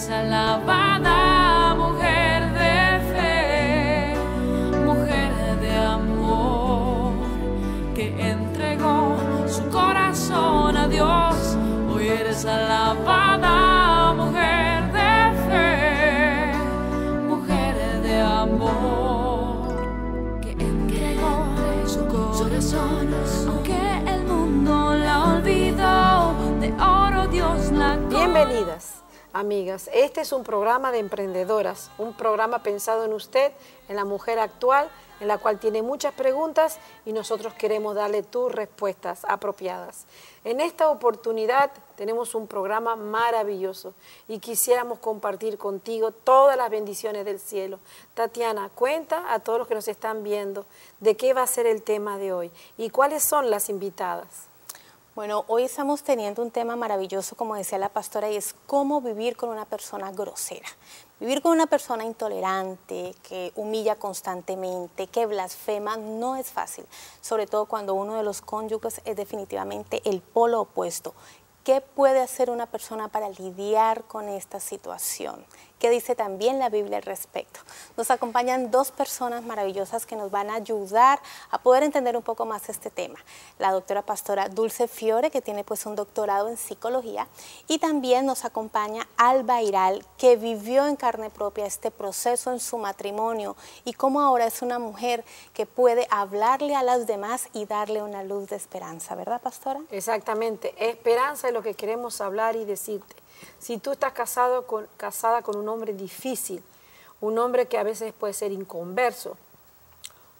eres alabada, mujer de fe, mujer de amor, que entregó su corazón a Dios. Hoy eres alabada, mujer de fe, mujer de amor, que entregó su corazón, aunque el mundo la olvidó, de oro Dios la coronó. Bienvenidas, amigas. Este es un programa de emprendedoras, un programa pensado en usted, en la mujer actual, en la cual tiene muchas preguntas y nosotros queremos darle tus respuestas apropiadas. En esta oportunidad tenemos un programa maravilloso y quisiéramos compartir contigo todas las bendiciones del cielo. Tatiana, cuenta a todos los que nos están viendo de qué va a ser el tema de hoy y cuáles son las invitadas. Bueno, hoy estamos teniendo un tema maravilloso, como decía la pastora, y es cómo vivir con una persona grosera. Vivir con una persona intolerante, que humilla constantemente, que blasfema, no es fácil, sobre todo cuando uno de los cónyuges es definitivamente el polo opuesto. ¿Qué puede hacer una persona para lidiar con esta situación? ¿Qué dice también la Biblia al respecto? Nos acompañan dos personas maravillosas que nos van a ayudar a poder entender un poco más este tema. La doctora pastora Dulce Fiore, que tiene pues un doctorado en psicología, y también nos acompaña Alba Iral, que vivió en carne propia este proceso en su matrimonio y cómo ahora es una mujer que puede hablarle a las demás y darle una luz de esperanza, ¿verdad, pastora? Exactamente, esperanza es lo que queremos hablar y decirte. Si tú estás casada con un hombre difícil, un hombre que a veces puede ser inconverso,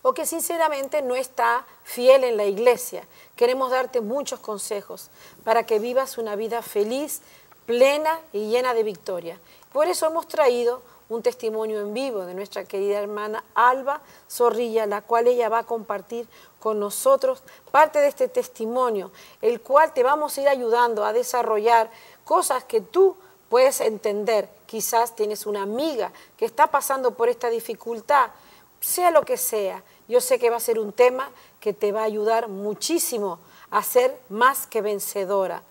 o que sinceramente no está fiel en la iglesia, queremos darte muchos consejos para que vivas una vida feliz, plena y llena de victoria. Por eso hemos traído un testimonio en vivo de nuestra querida hermana Alba Zorrilla, la cual ella va a compartir con nosotros parte de este testimonio, el cual te vamos a ir ayudando a desarrollar cosas que tú puedes entender. Quizás tienes una amiga que está pasando por esta dificultad, sea lo que sea. Yo sé que va a ser un tema que te va a ayudar muchísimo a ser más que vencedora.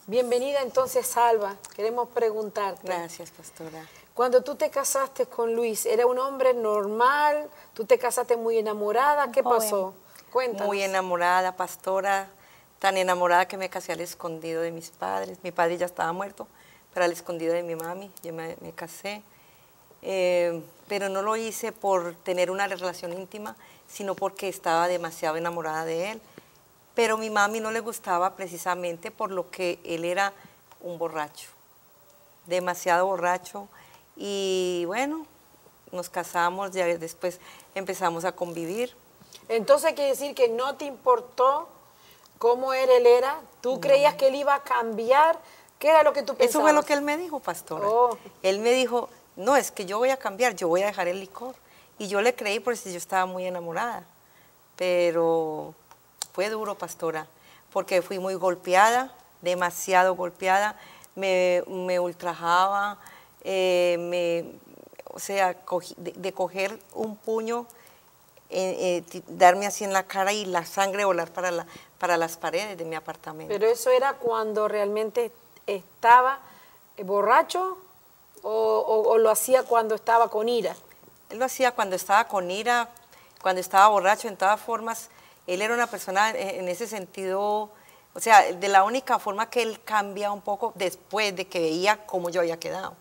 Bienvenida entonces, Alba. Queremos preguntarte. Gracias, pastora. Cuando tú te casaste con Luis, ¿era un hombre normal? ¿Tú te casaste muy enamorada? ¿Qué pasó? Cuéntanos. Muy enamorada, pastora, tan enamorada que me casé al escondido de mis padres. Mi padre ya estaba muerto, pero al escondido de mi mami yo me casé. Pero no lo hice por tener una relación íntima, sino porque estaba demasiado enamorada de él. Pero a mi mami no le gustaba precisamente por lo que él era un borracho, demasiado borracho. Y bueno, nos casamos, ya después empezamos a convivir. Entonces quiere decir que no te importó cómo él era, tú creías que él iba a cambiar, ¿qué era lo que tú pensabas? Eso fue lo que él me dijo, pastora. Oh. Él me dijo, no, es que yo voy a cambiar, yo voy a dejar el licor. Y yo le creí porque yo estaba muy enamorada. Pero fue duro, pastora, porque fui muy golpeada, demasiado golpeada, me ultrajaba, o sea, de coger un puño, darme así en la cara y la sangre volar para las paredes de mi apartamento. ¿Pero eso era cuando realmente estaba borracho o lo hacía cuando estaba con ira? Él lo hacía cuando estaba con ira, cuando estaba borracho, en todas formas. Él era una persona en ese sentido, o sea, de la única forma que él cambia un poco después de que veía cómo yo había quedado.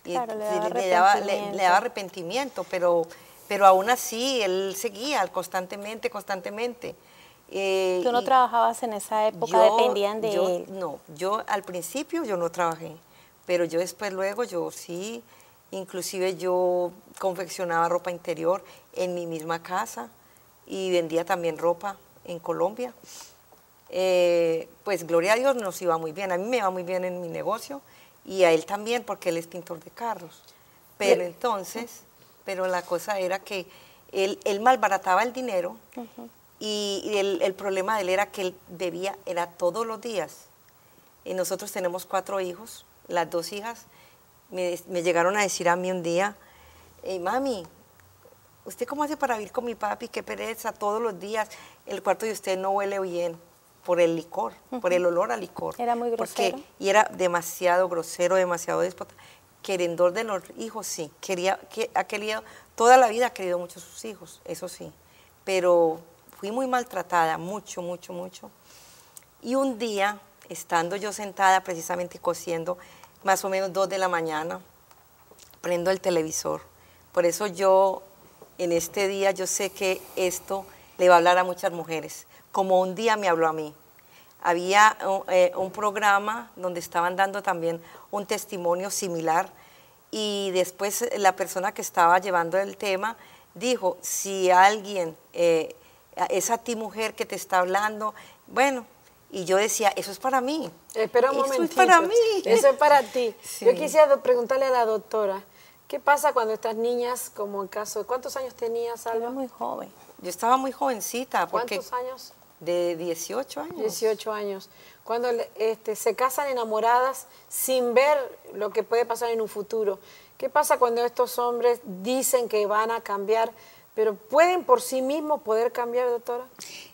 Claro, le daba arrepentimiento, pero aún así él seguía constantemente. ¿Tú no trabajabas en esa época? ¿Dependían de él? No, yo al principio yo no trabajé, pero yo después luego yo sí, inclusive yo confeccionaba ropa interior en mi misma casa y vendía también ropa en Colombia. Pues gloria a Dios nos iba muy bien, a mí me iba muy bien en mi negocio y a él también porque él es pintor de carros. Pero entonces, la cosa era que él malbarataba el dinero. Y el problema de él era que él bebía, era todos los días. Y nosotros tenemos 4 hijos, las 2 hijas me llegaron a decir a mí un día, mami, ¿usted cómo hace para vivir con mi papi? Qué pereza, todos los días el cuarto de usted no huele bien por el licor, por el olor al licor. Era muy grosero. Y era demasiado grosero, demasiado déspota. querendor de los hijos, sí. Toda la vida ha querido mucho a sus hijos, eso sí. Pero fui muy maltratada, mucho, mucho, mucho. Y un día, estando yo sentada precisamente cosiendo, más o menos 2 de la mañana, prendo el televisor. Por eso yo, en este día, yo sé que esto le va a hablar a muchas mujeres, como un día me habló a mí. Había un programa donde estaban dando también un testimonio similar y después la persona que estaba llevando el tema dijo, si alguien, es a ti mujer que te está hablando, bueno, y yo decía, eso es para mí. Espera un momentito. Eso es para mí. Eso es para ti. Sí. Yo quisiera preguntarle a la doctora, ¿qué pasa cuando estas niñas, como el caso de, ¿cuántos años tenías, Alba? Era muy joven. Yo estaba muy jovencita. Porque ¿Cuántos años? De 18 años. 18 años. Cuando se casan enamoradas sin ver lo que puede pasar en un futuro. ¿Qué pasa cuando estos hombres dicen que van a cambiar, pero pueden por sí mismos poder cambiar, doctora?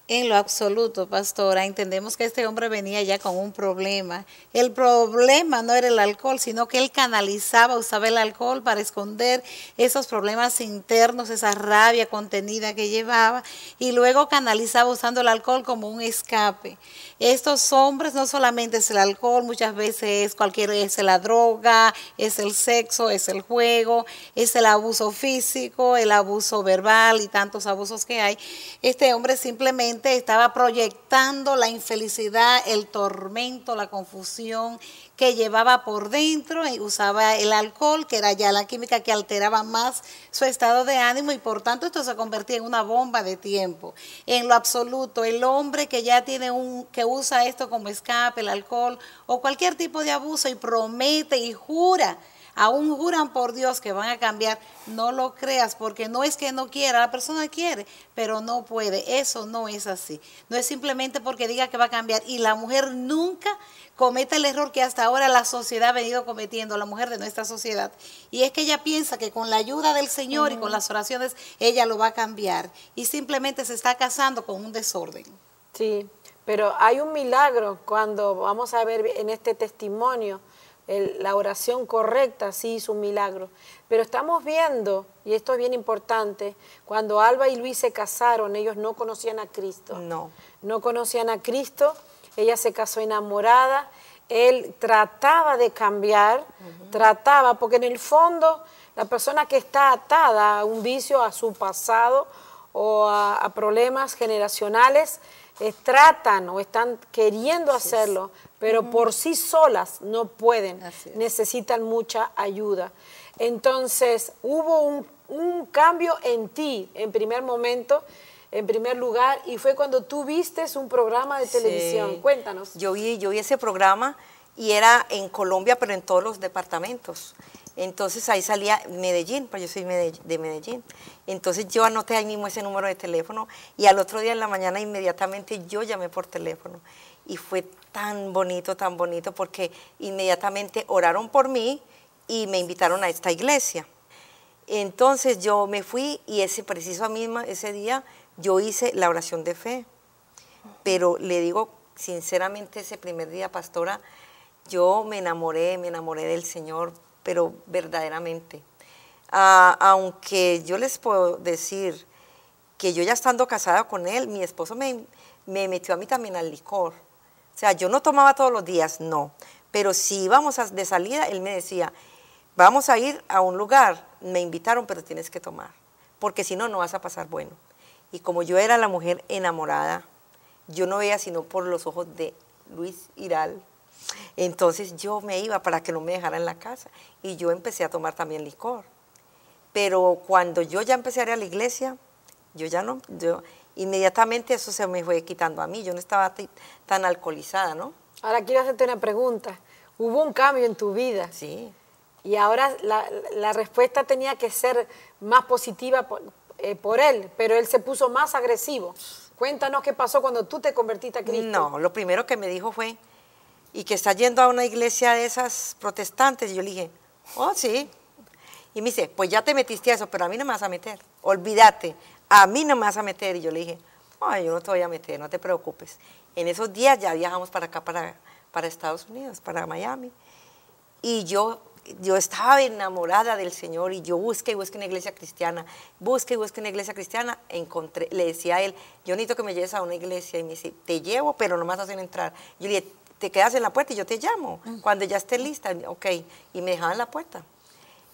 En lo absoluto, pastora, entendemos que este hombre venía ya con un problema. El problema no era el alcohol, sino que él canalizaba, usaba el alcohol para esconder esos problemas internos, esa rabia contenida que llevaba, y luego canalizaba usando el alcohol como un escape. Estos hombres no solamente es el alcohol, muchas veces es la droga, es el sexo, es el juego, es el abuso físico, el abuso verbal y tantos abusos que hay. Este hombre simplemente estaba proyectando la infelicidad, el tormento, la confusión que llevaba por dentro y usaba el alcohol, que era ya la química que alteraba más su estado de ánimo y por tanto esto se convertía en una bomba de tiempo. En lo absoluto, el hombre que ya tiene que usa esto como escape, el alcohol o cualquier tipo de abuso y promete y jura, aún juran por Dios que van a cambiar, no lo creas, porque no es que no quiera, la persona quiere, pero no puede, eso no es así. No es simplemente porque diga que va a cambiar, y la mujer nunca comete el error que hasta ahora la sociedad ha venido cometiendo, la mujer de nuestra sociedad, y es que ella piensa que con la ayuda del Señor y con las oraciones, ella lo va a cambiar, y simplemente se está casando con un desorden. Sí, pero hay un milagro cuando vamos a ver en este testimonio, la oración correcta sí hizo un milagro. Pero estamos viendo, y esto es bien importante, cuando Alba y Luis se casaron, ellos no conocían a Cristo. No. No conocían a Cristo, ella se casó enamorada, él trataba de cambiar, trataba, porque en el fondo la persona que está atada a un vicio, a su pasado o a problemas generacionales, tratan o están queriendo hacerlo, pero por sí solas no pueden, necesitan mucha ayuda. Entonces hubo un cambio en ti en primer momento, en primer lugar, y fue cuando tú viste un programa de televisión. Cuéntanos. Yo vi ese programa y era en Colombia, pero en todos los departamentos. Entonces ahí salía Medellín, pues yo soy de Medellín. Entonces yo anoté ahí mismo ese número de teléfono y al otro día en la mañana inmediatamente yo llamé por teléfono. Y fue tan bonito, porque inmediatamente oraron por mí y me invitaron a esta iglesia. Entonces yo me fui y ese día yo hice la oración de fe. Pero le digo sinceramente, ese primer día, pastora, yo me enamoré del Señor, pero verdaderamente. Aunque yo les puedo decir que yo ya estando casada con él, mi esposo me metió a mí también al licor. O sea, yo no tomaba todos los días, no. Pero si íbamos de salida, él me decía, vamos a ir a un lugar, me invitaron, pero tienes que tomar, porque si no, no vas a pasar bueno. Y como yo era la mujer enamorada, yo no veía sino por los ojos de Luis Iral. Entonces yo me iba para que no me dejara en la casa y yo empecé a tomar también licor. Pero cuando yo ya empecé a ir a la iglesia, inmediatamente eso se me fue quitando a mí, yo no estaba tan alcoholizada, ¿no? Ahora quiero hacerte una pregunta. Hubo un cambio en tu vida. Sí. Y ahora la respuesta tenía que ser más positiva por él, pero él se puso más agresivo. Cuéntanos qué pasó cuando tú te convertiste a Cristo. No, lo primero que me dijo fue, ¿y que está yendo a una iglesia de esas protestantes? Y yo le dije, oh, sí. Y me dice, pues ya te metiste a eso, pero a mí no me vas a meter. Olvídate, a mí no me vas a meter. Y yo le dije, ay, yo no te voy a meter, no te preocupes. En esos días ya viajamos para acá, para Estados Unidos, para Miami. Y yo yo estaba enamorada del Señor y yo busqué y busqué una iglesia cristiana, busqué y busqué una iglesia cristiana, encontré, le decía a él, yo necesito que me lleves a una iglesia, y me dice, te llevo, pero no me vas a hacer entrar. Yo le dije, te quedas en la puerta y yo te llamo, cuando ya esté lista, ok, y me dejaban en la puerta.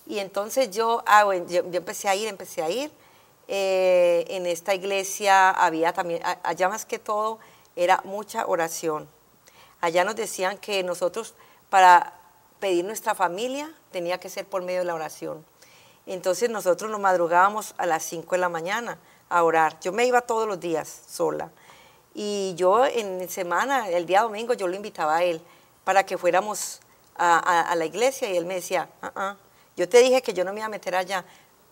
Y entonces yo empecé a ir, en esta iglesia había también, allá más que todo, era mucha oración. Allá nos decían que nosotros, para pedir nuestra familia, tenía que ser por medio de la oración. Entonces nosotros nos madrugábamos a las 5 de la mañana a orar. Yo me iba todos los días sola. Y yo en semana, el día domingo, yo lo invitaba a él para que fuéramos a la iglesia, y él me decía, yo te dije que yo no me iba a meter allá.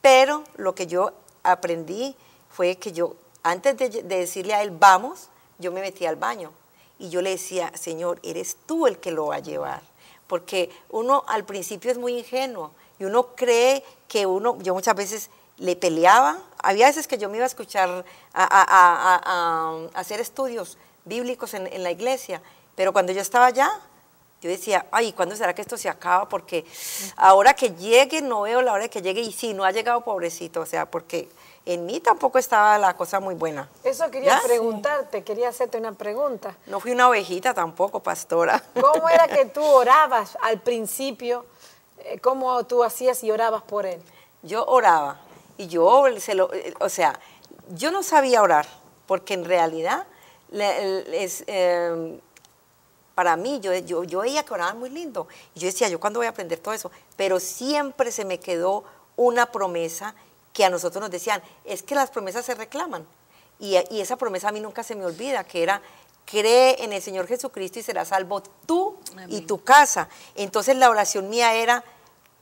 Pero lo que yo aprendí fue que yo, antes de decirle a él, vamos, yo me metí al baño. Y yo le decía, Señor, eres tú el que lo va a llevar. Porque uno al principio es muy ingenuo y uno cree que yo muchas veces le peleaba. Había veces que yo me iba a escuchar, a hacer estudios bíblicos en la iglesia, pero cuando yo estaba allá, yo decía, ay, ¿cuándo será que esto se acaba? Porque ahora que llegue, no veo la hora de que llegue, y sí, no ha llegado, pobrecito, o sea, porque en mí tampoco estaba la cosa muy buena. Eso quería preguntarte, quería hacerte una pregunta. No fui una ovejita tampoco, pastora. ¿Cómo era que tú orabas al principio? ¿Cómo tú hacías y orabas por él? Yo oraba, y yo no sabía orar, porque en realidad para mí, yo veía que oraban muy lindo, y yo decía, ¿yo cuándo voy a aprender todo eso? Pero siempre se me quedó una promesa que a nosotros nos decían, es que las promesas se reclaman, y esa promesa a mí nunca se me olvida, que era, cree en el Señor Jesucristo y serás salvo tú y tu casa. Entonces la oración mía era,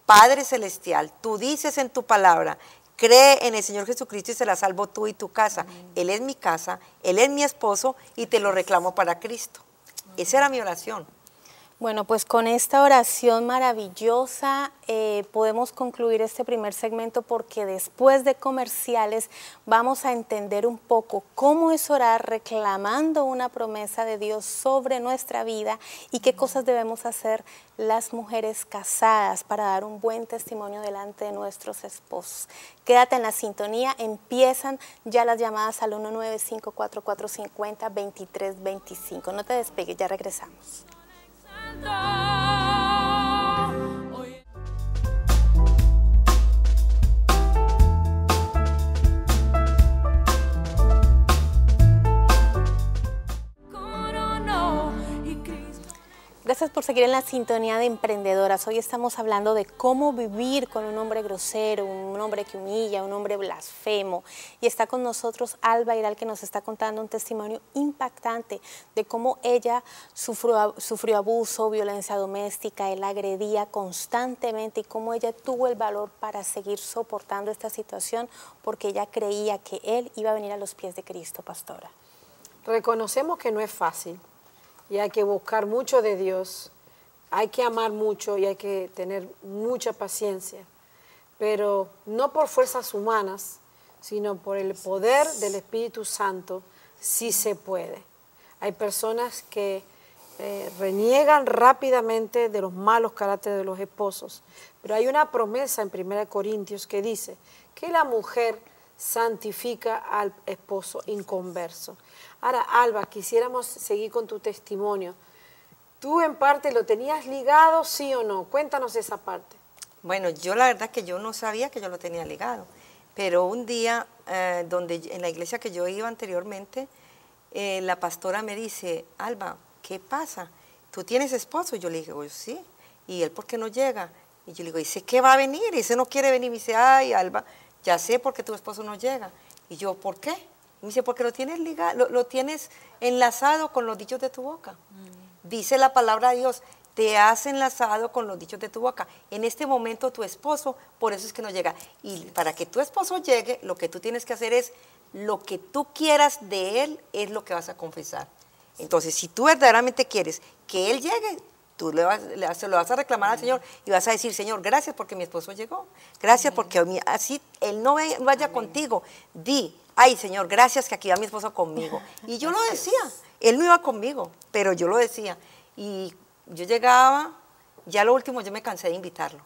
Padre Celestial, tú dices en tu palabra, cree en el Señor Jesucristo y serás salvo tú y tu casa. Él es mi casa, Él es mi esposo, y te lo reclamo para Cristo. Esa era mi oración. Bueno, pues con esta oración maravillosa podemos concluir este primer segmento, porque después de comerciales vamos a entender un poco cómo es orar reclamando una promesa de Dios sobre nuestra vida, y qué cosas debemos hacer las mujeres casadas para dar un buen testimonio delante de nuestros esposos. Quédate en la sintonía, empiezan ya las llamadas al 195-4450-2325. No te despegues, ya regresamos. Gracias por seguir en la sintonía de Emprendedoras. Hoy estamos hablando de cómo vivir con un hombre grosero, un hombre que humilla, un hombre blasfemo. Y está con nosotros Alba Iral, que nos está contando un testimonio impactante de cómo ella sufrió abuso, violencia doméstica, él la agredía constantemente, y cómo ella tuvo el valor para seguir soportando esta situación, porque ella creía que él iba a venir a los pies de Cristo, pastora. Reconocemos que no es fácil. Y hay que buscar mucho de Dios, hay que amar mucho y hay que tener mucha paciencia, pero no por fuerzas humanas, sino por el poder del Espíritu Santo, sí se puede. Hay personas que reniegan rápidamente de los malos caracteres de los esposos, pero hay una promesa en 1 Corintios que dice que la mujer santifica al esposo inconverso. Ahora, Alba, quisiéramos seguir con tu testimonio. ¿Tú en parte lo tenías ligado, sí o no? Cuéntanos esa parte. Bueno, yo la verdad que yo no sabía que yo lo tenía ligado, pero un día en la iglesia que yo iba anteriormente, la pastora me dice, Alba, ¿qué pasa? ¿Tú tienes esposo? Y yo le dije, pues sí. ¿Y él por qué no llega? Y yo le digo, ¿ese qué va a venir? Ese no quiere venir. Y me dice, ay, Alba, ya sé por qué tu esposo no llega. Y yo, ¿por qué? Y me dice, porque lo tienes ligado, lo tienes enlazado con los dichos de tu boca. Dice la palabra de Dios, te has enlazado con los dichos de tu boca. En este momento tu esposo, por eso es que no llega. Y para que tu esposo llegue, lo que tú tienes que hacer es, lo que tú quieras de él, es lo que vas a confesar. Entonces, si tú verdaderamente quieres que él llegue, tú lo vas a reclamar al Señor y vas a decir, Señor, gracias porque mi esposo llegó. Gracias porque así él no vaya contigo. Di, ay, Señor, gracias que aquí va mi esposo conmigo. Y yo lo decía, él no iba conmigo, pero yo lo decía. Y yo llegaba Ya lo último yo me cansé de invitarlo.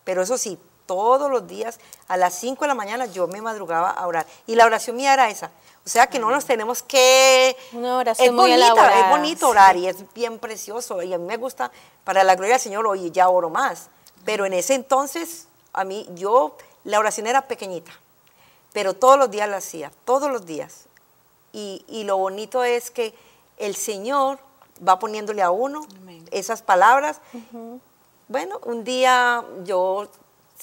Pero eso sí, todos los días a las 5 de la mañana yo me madrugaba a orar. Y la oración mía era esa. O sea que no nos tenemos que... Una oración es muy bonita, elaborada. es bonito orar y es bien precioso. Y a mí me gusta, para la gloria del Señor, hoy ya oro más. Pero en ese entonces, a mí, la oración era pequeñita. Pero todos los días la hacía, todos los días. Y lo bonito es que el Señor va poniéndole a uno esas palabras. Bueno, un día yo,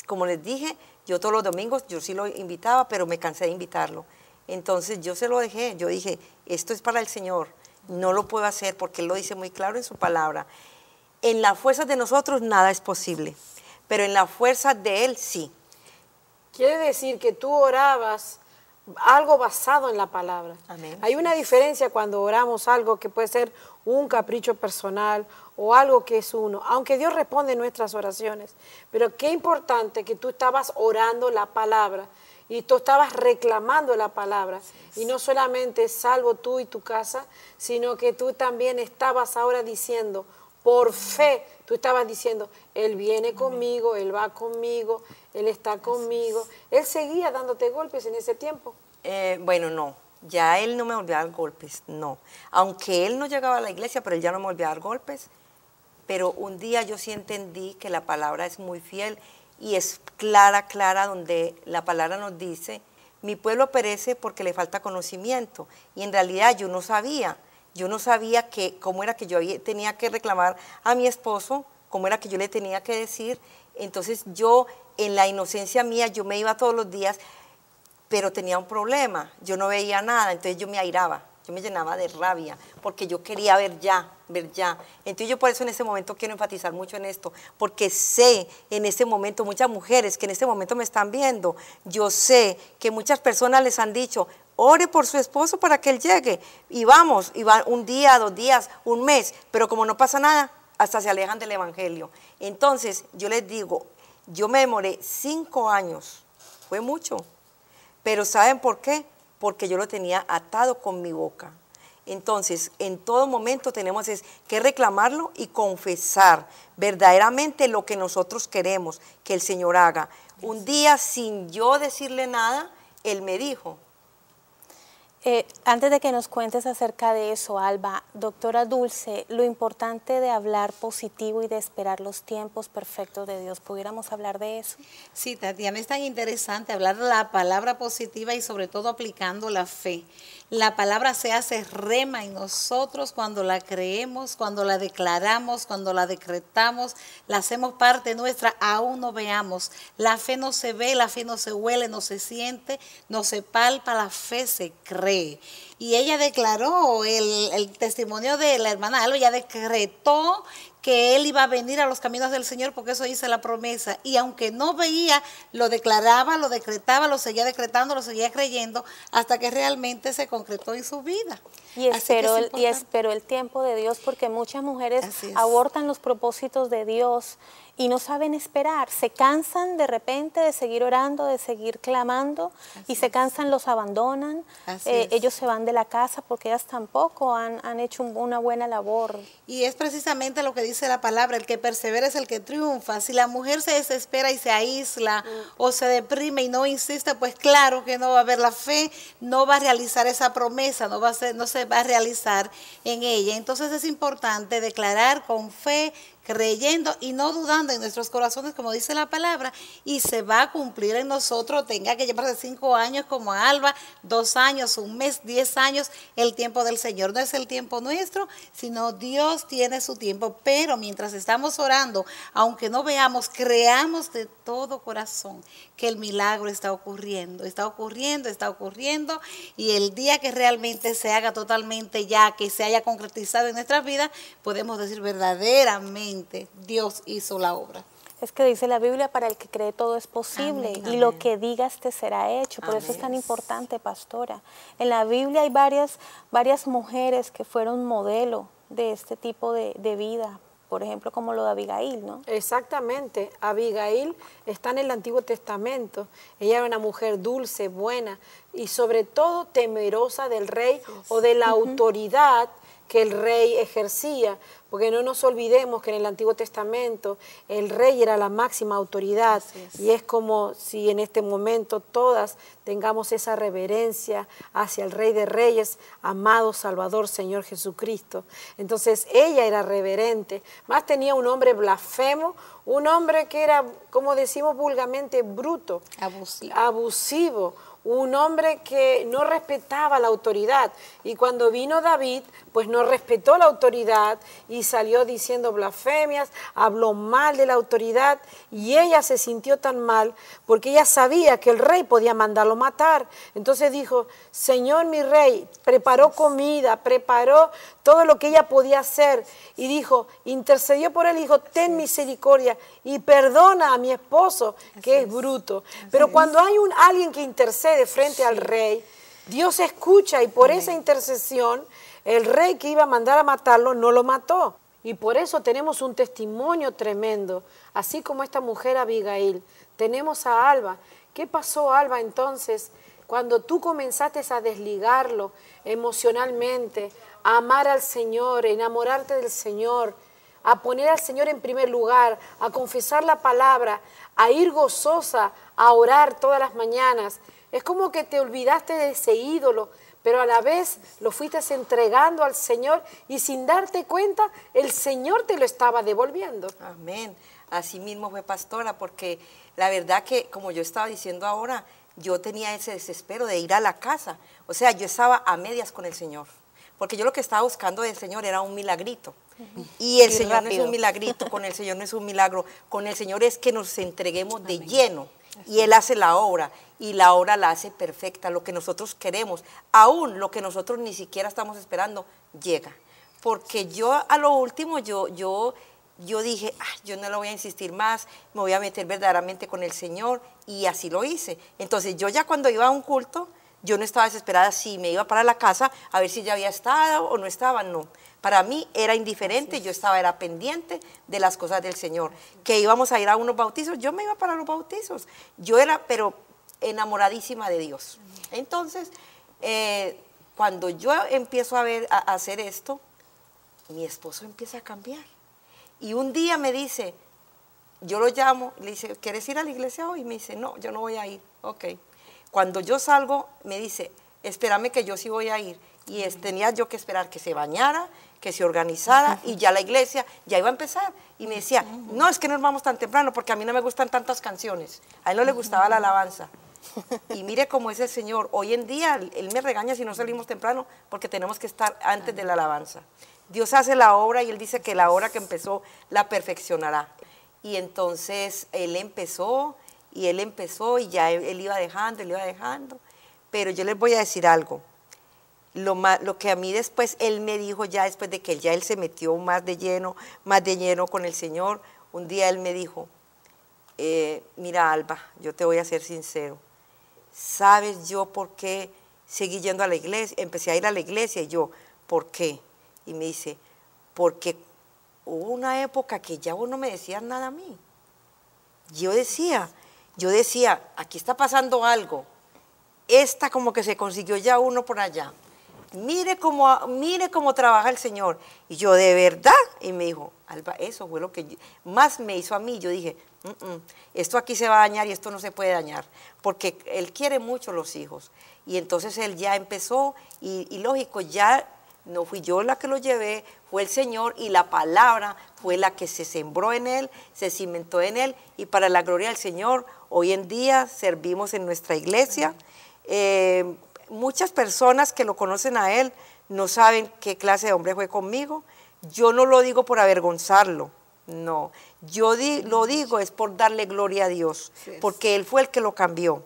como les dije, yo todos los domingos, yo sí lo invitaba, pero me cansé de invitarlo. Entonces yo se lo dejé, yo dije, esto es para el Señor, no lo puedo hacer porque Él lo dice muy claro en su palabra. En las fuerzas de nosotros nada es posible, pero en las fuerzas de Él sí. Quiere decir que tú orabas algo basado en la palabra. Amén. Hay una diferencia cuando oramos algo que puede ser un capricho personal o algo que es uno, aunque Dios responde nuestras oraciones. Pero qué importante que tú estabas orando la palabra y tú estabas reclamando la palabra. Y no solamente salvo tú y tu casa, sino que tú también estabas ahora diciendo, por fe, tú estabas diciendo, Él viene conmigo, Él va conmigo, Él está conmigo. Él seguía dándote golpes en ese tiempo. Bueno, no, ya Él no me volvió a dar golpes, no. Aunque Él no llegaba a la iglesia, pero Él ya no me volvió a dar golpes. Pero un día yo sí entendí que la palabra es muy fiel y es clara, clara, donde la palabra nos dice, mi pueblo perece porque le falta conocimiento. Y en realidad yo no sabía cómo era que yo tenía que reclamar a mi esposo, cómo era que yo le tenía que decir. Entonces yo, en la inocencia mía, yo me iba todos los días, pero tenía un problema, yo no veía nada, entonces yo me airaba, yo me llenaba de rabia, porque yo quería ver ya. Entonces yo por eso en ese momento quiero enfatizar mucho en esto, porque sé en este momento, muchas mujeres que en este momento me están viendo, yo sé que muchas personas les han dicho, ore por su esposo para que él llegue, y vamos, y va un día, 2 días, un mes, pero como no pasa nada, hasta se alejan del evangelio. Entonces yo les digo, yo me demoré 5 años, fue mucho. Pero ¿saben por qué? Porque yo lo tenía atado con mi boca. Entonces, en todo momento tenemos que reclamarlo y confesar verdaderamente lo que nosotros queremos que el Señor haga. Un día, sin yo decirle nada, Él me dijo. Antes de que nos cuentes acerca de eso, Alba, doctora Dulce, lo importante de hablar positivo y de esperar los tiempos perfectos de Dios, ¿pudiéramos hablar de eso? Sí, Tatiana, es tan interesante hablar de la palabra positiva y sobre todo aplicando la fe. La palabra se hace rema en nosotros cuando la creemos, cuando la declaramos, cuando la decretamos, la hacemos parte nuestra, aún no veamos. La fe no se ve, la fe no se huele, no se siente, no se palpa, la fe se cree. Y ella declaró, el testimonio de la hermana Alba, ella decretó que él iba a venir a los caminos del Señor porque eso dice la promesa. Y aunque no veía, lo declaraba, lo decretaba, lo seguía decretando, lo seguía creyendo, hasta que realmente se concretó en su vida. Y esperó el tiempo de Dios, porque muchas mujeres abortan los propósitos de Dios y no saben esperar. Se cansan de repente de seguir orando, de seguir clamando, y se cansan, los abandonan. Ellos se van de la casa porque ellas tampoco han hecho una buena labor. Y es precisamente lo que dice la palabra, el que persevera es el que triunfa. Si la mujer se desespera y se aísla o se deprime y no insiste, pues claro que no va a haber la fe, no va a realizar esa promesa, no se va a realizar en ella. Entonces es importante declarar con fe, creyendo y no dudando en nuestros corazones, como dice la palabra, y se va a cumplir en nosotros, tenga que llevarse 5 años como Alba, 2 años, 1 mes, 10 años, el tiempo del Señor. No es el tiempo nuestro, sino Dios tiene su tiempo, pero mientras estamos orando, aunque no veamos, creamos de todo corazón que el milagro está ocurriendo, y el día que realmente se haga totalmente ya, que se haya concretizado en nuestras vidas, podemos decir verdaderamente Dios hizo la obra. Es que dice la Biblia, para el que cree todo es posible, amén, y amén, lo que digas te será hecho. Por eso es tan importante, pastora. En la Biblia hay varias mujeres que fueron modelo de este tipo de vida. Por ejemplo, como lo de Abigail, ¿no? Exactamente. Abigail está en el Antiguo Testamento. Ella era una mujer dulce, buena y sobre todo temerosa del rey o de la autoridad que el rey ejercía, porque no nos olvidemos que en el Antiguo Testamento el rey era la máxima autoridad, y es como si en este momento todas tengamos esa reverencia hacia el Rey de Reyes, amado Salvador, Señor Jesucristo. Entonces ella era reverente, más tenía un hombre blasfemo, un hombre que era, como decimos vulgarmente, bruto, abusivo, un hombre que no respetaba la autoridad. Y cuando vino David, pues no respetó la autoridad y salió diciendo blasfemias, habló mal de la autoridad, y ella se sintió tan mal porque ella sabía que el rey podía mandarlo matar. Entonces dijo, Señor mi rey, preparó comida, preparó todo lo que ella podía hacer, y dijo, intercedió por él, dijo, ten misericordia y perdona a mi esposo que es bruto. Pero cuando hay alguien que intercede frente al rey, Dios escucha, y por esa intercesión el rey que iba a mandar a matarlo no lo mató. Y por eso tenemos un testimonio tremendo, así como esta mujer Abigail. Tenemos a Alba. ¿Qué pasó, Alba, entonces? Cuando tú comenzaste a desligarlo emocionalmente, a amar al Señor, a enamorarte del Señor, a poner al Señor en primer lugar, a confesar la palabra, a ir gozosa, a orar todas las mañanas. Es como que te olvidaste de ese ídolo, pero a la vez lo fuiste entregando al Señor, y sin darte cuenta, el Señor te lo estaba devolviendo. Amén. Así mismo fue, pastora, porque la verdad que, como yo estaba diciendo ahora, yo tenía ese desespero de ir a la casa. O sea, yo estaba a medias con el Señor, porque yo lo que estaba buscando del Señor era un milagrito. Y el Señor no es un milagrito, con el Señor no es un milagro, con el Señor es que nos entreguemos de lleno, y Él hace la obra, y la obra la hace perfecta, lo que nosotros queremos, aún lo que nosotros ni siquiera estamos esperando, llega. Porque yo a lo último, yo dije, yo no lo voy a insistir más, me voy a meter verdaderamente con el Señor, y así lo hice. Entonces yo ya cuando iba a un culto, yo no estaba desesperada si me iba para la casa a ver si ya había estado o no estaba, no. Para mí era indiferente, yo era pendiente de las cosas del Señor. Que íbamos a ir a unos bautizos, yo me iba para los bautizos. Yo era, pero enamoradísima de Dios. Entonces, cuando yo empiezo a hacer esto, mi esposo empieza a cambiar. Y un día me dice, yo lo llamo, le dice, ¿quieres ir a la iglesia hoy? Y me dice, no, yo no voy a ir. Ok. Cuando yo salgo, me dice, espérame que yo sí voy a ir. Y tenía yo que esperar que se bañara, que se organizara, y ya la iglesia ya iba a empezar. Y me decía, no, es que no nos vamos tan temprano, porque a mí no me gustan tantas canciones. A él no le gustaba la alabanza. Y mire cómo es el Señor. Hoy en día, Él me regaña si no salimos temprano, porque tenemos que estar antes de la alabanza. Dios hace la obra, y Él dice que la obra que empezó, la perfeccionará. Y entonces, Él empezó, y ya él iba dejando. Pero yo les voy a decir algo. Lo que a mí después, Él me dijo ya después de que él se metió más de lleno con el Señor, un día Él me dijo, mira, Alba, yo te voy a ser sincero, ¿sabes yo por qué seguí yendo a la iglesia? Empecé a ir a la iglesia, y yo, ¿por qué? Y me dice, porque hubo una época que ya vos no me decías nada a mí. Yo decía, aquí está pasando algo, esta como que se consiguió ya uno por allá. Mire cómo trabaja el Señor. Y yo, ¿de verdad? Y me dijo, Alba, eso fue lo que más me hizo a mí. Yo dije, esto aquí se va a dañar, y esto no se puede dañar, porque Él quiere mucho los hijos. Y entonces Él ya empezó, y lógico, ya no fui yo la que lo llevé, fue el Señor, y la palabra fue la que se sembró en Él, se cimentó en Él, y para la gloria del Señor, hoy en día servimos en nuestra iglesia. Muchas personas que lo conocen a Él no saben qué clase de hombre fue conmigo. Yo no lo digo por avergonzarlo, no. Yo lo digo es por darle gloria a Dios, porque Él fue el que lo cambió.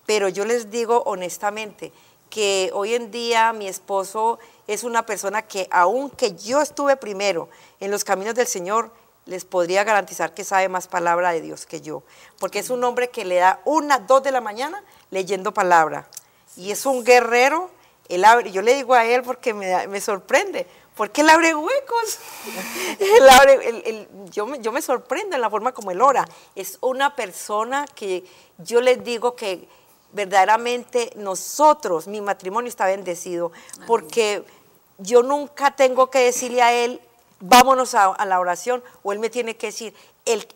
Pero yo les digo honestamente que hoy en día mi esposo es una persona que, aunque yo estuve primero en los caminos del Señor, les podría garantizar que sabe más palabra de Dios que yo, porque es un hombre que le da 1, 2 de la mañana leyendo palabra. Y es un guerrero. Yo le digo a él porque me sorprende, porque él abre huecos. Yo me sorprendo en la forma como él ora. Es una persona que yo les digo que verdaderamente mi matrimonio está bendecido, porque yo nunca tengo que decirle a él, vámonos a la oración, o él me tiene que decir,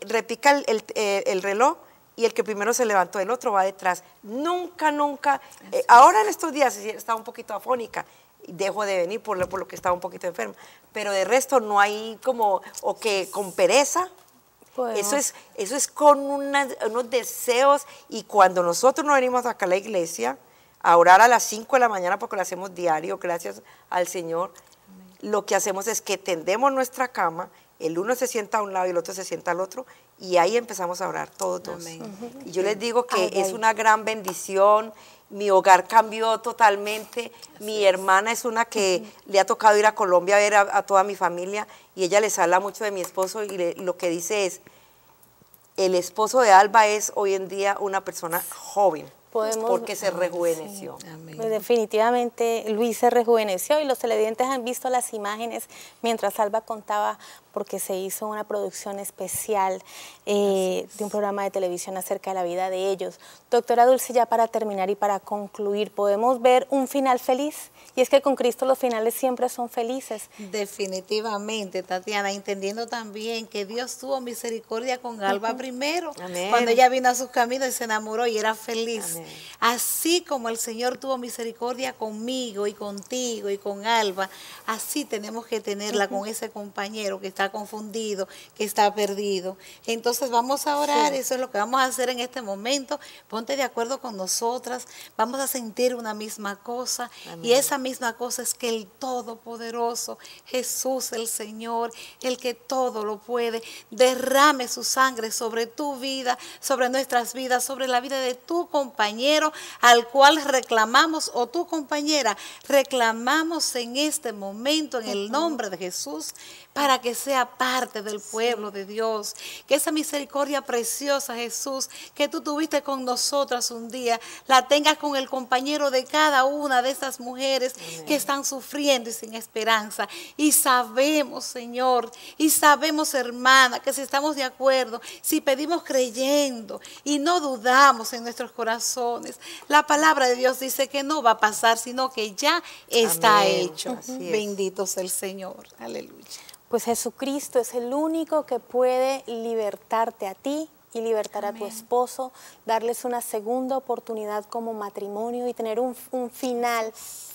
repica el reloj, y el que primero se levantó, el otro va detrás. Nunca, ahora en estos días estaba un poquito afónica, dejo de venir por lo que estaba un poquito enferma, pero de resto no hay como, o que con pereza. Eso es con unos deseos, y cuando nosotros no venimos acá a la iglesia a orar a las 5 de la mañana, porque lo hacemos diario, gracias al Señor, lo que hacemos es que tendemos nuestra cama, el uno se sienta a un lado y el otro se sienta al otro, y ahí empezamos a orar todos dos. Y yo les digo que es una gran bendición. Mi hogar cambió totalmente. Mi hermana es una que le ha tocado ir a Colombia a ver a toda mi familia, y ella les habla mucho de mi esposo, y lo que dice es, el esposo de Alba es hoy en día una persona joven, porque se rejuveneció. Sí. Pues definitivamente Luis se rejuveneció, y los televidentes han visto las imágenes mientras Alba contaba, porque se hizo una producción especial de un programa de televisión acerca de la vida de ellos. Doctora Dulce, ya para terminar y para concluir, ¿podemos ver un final feliz? Y es que con Cristo los finales siempre son felices. Definitivamente, Tatiana, entendiendo también que Dios tuvo misericordia con Alba primero, Amén. Cuando ella vino a sus caminos y se enamoró y era feliz. Amén. Así como el Señor tuvo misericordia conmigo y contigo y con Alba, así tenemos que tenerla con ese compañero que está confundido, que está perdido. Entonces vamos a orar, eso es lo que vamos a hacer en este momento. Ponte de acuerdo con nosotras, vamos a sentir una misma cosa. Amén. Y esa misma cosa es que el Todopoderoso, Jesús el Señor, el que todo lo puede, derrame su sangre sobre tu vida, sobre nuestras vidas, sobre la vida de tu compañero al cual reclamamos, o tu compañera, reclamamos en este momento en el nombre de Jesús, para que sea parte del pueblo de Dios. Que esa misericordia preciosa, Jesús, que tú tuviste con nosotras un día, la tengas con el compañero de cada una de esas mujeres que están sufriendo y sin esperanza. Y sabemos, Señor, y sabemos, hermana, que si estamos de acuerdo, si pedimos creyendo y no dudamos en nuestros corazones, la palabra de Dios dice que no va a pasar, sino que ya está hecho. Bendito sea el Señor. Aleluya. Pues Jesucristo es el único que puede libertarte a ti y libertar a tu esposo, darles una segunda oportunidad como matrimonio y tener un final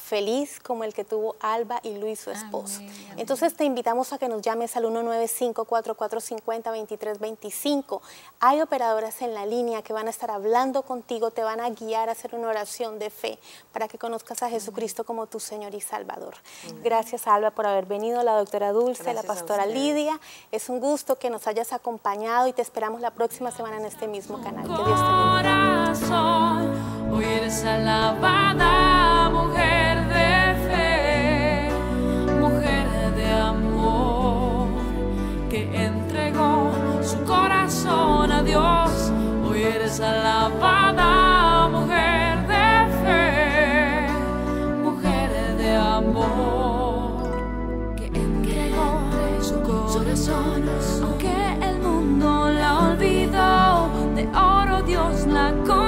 feliz como el que tuvo Alba y Luis, su esposo. Amén. Entonces te invitamos a que nos llames al 195-4450-2325. Hay operadoras en la línea que van a estar hablando contigo, te van a guiar a hacer una oración de fe para que conozcas a Jesucristo como tu Señor y Salvador. Gracias, Alba, por haber venido, la doctora Dulce, gracias, la pastora Lidia. Es un gusto que nos hayas acompañado y te esperamos la próxima semana en este mismo canal. Que Dios te bendiga. Hoy eres alabada, mujer de fe, mujer de amor, que entregó su corazón a Dios. Hoy eres alabada, mujer de fe, mujer de amor, que entregó su corazón, aunque el mundo la olvidó. De oro Dios la conoce.